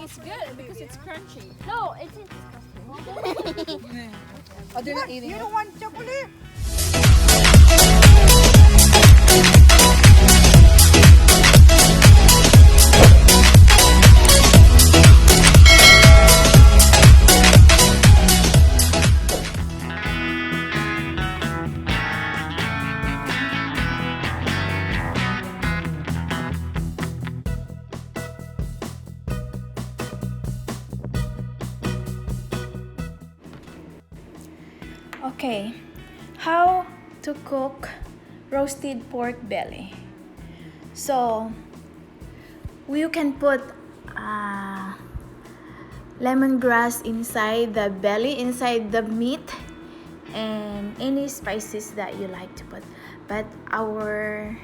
It's good because it's crunchy. No, it's disgusting. Oh, they're not eating it. You don't want chocolate. Okay, how to cook roasted pork belly. So, you can put lemongrass inside the belly, inside the meat, and any spices that you like to put. But our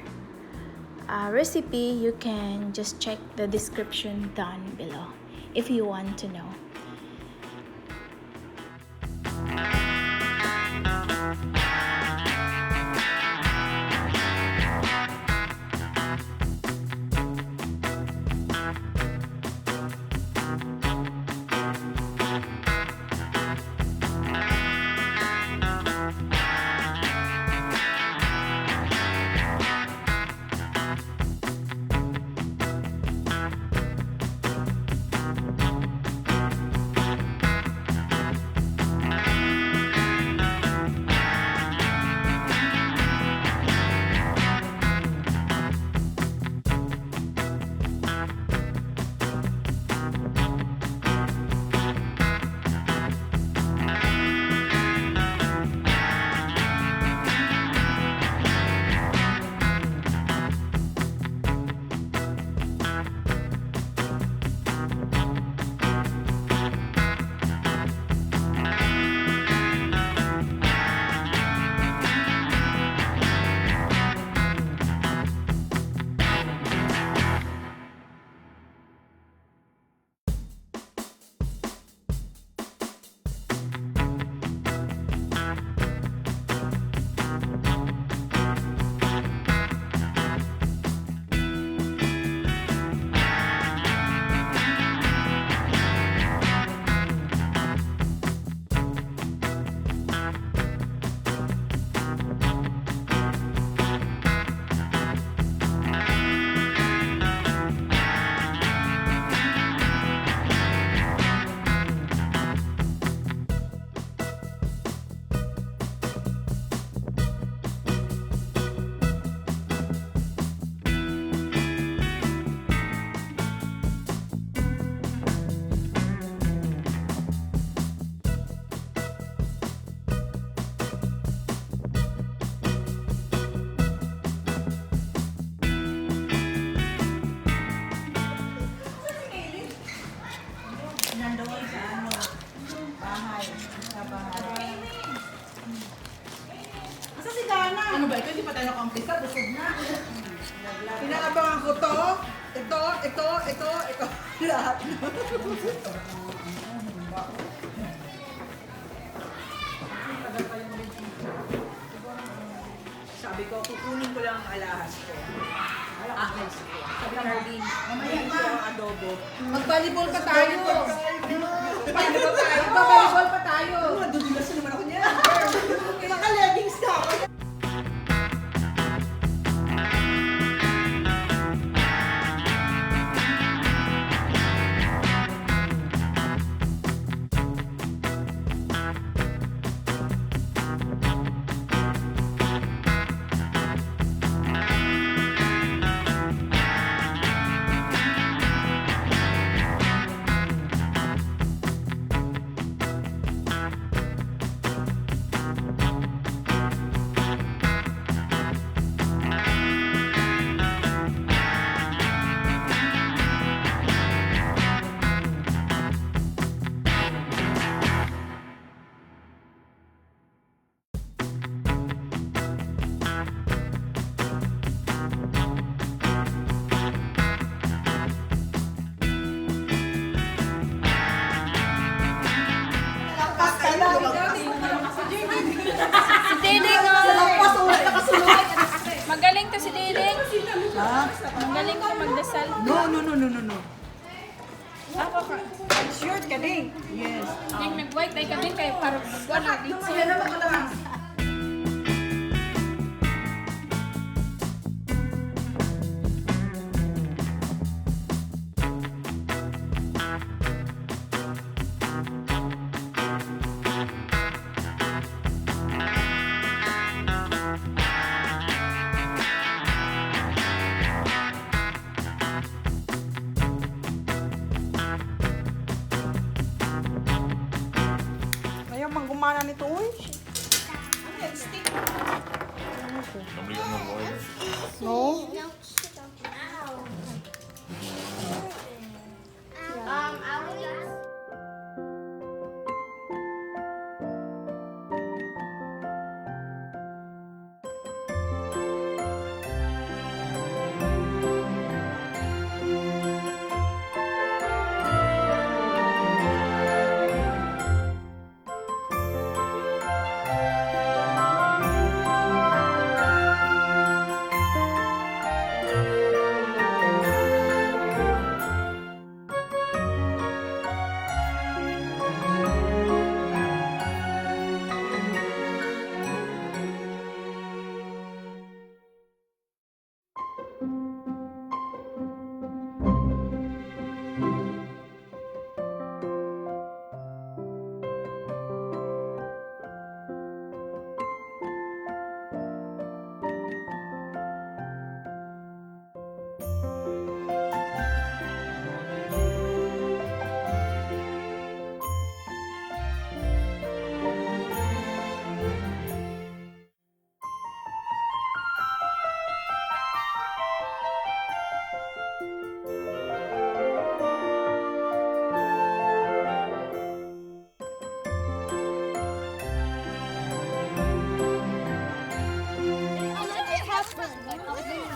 recipe, you can just check the description down below if you want to know. Ano ba ito? Hindi pa tayo nakampisa. Busog na. Pinaabangan ko to. Ito. Lahat. Sabi ko, kukunin ko lang ang alahas ko. Ahas ko. Sabi ng Arlene, mamaya ang adobo. Mag-volleyball pa tayo. Mag-volleyball pa tayo. Madudulas naman ako niya. Naka-leggings ka ako. Magaling ka magdasal. No. Ako ka. Short ka din. Yes. Yung nag-white ay kami kayo parang wala dito. Sige na ako naman. Ayaw manggumana nito, uy. Somebody got more water? No?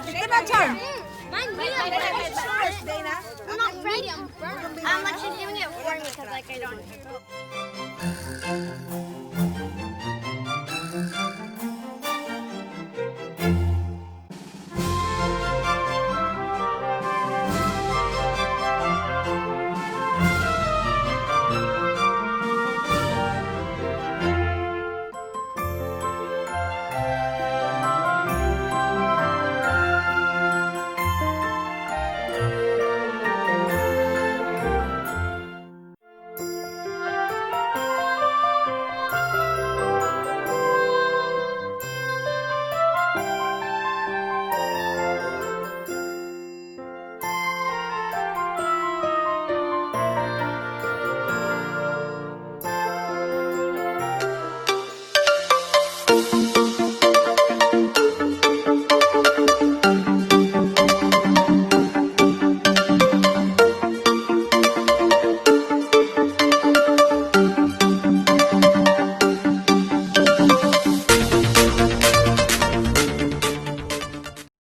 Ito na, Char. Mine really Day na? I'm not ready. I'm burnt. I'm actually doing it for me because like I don't.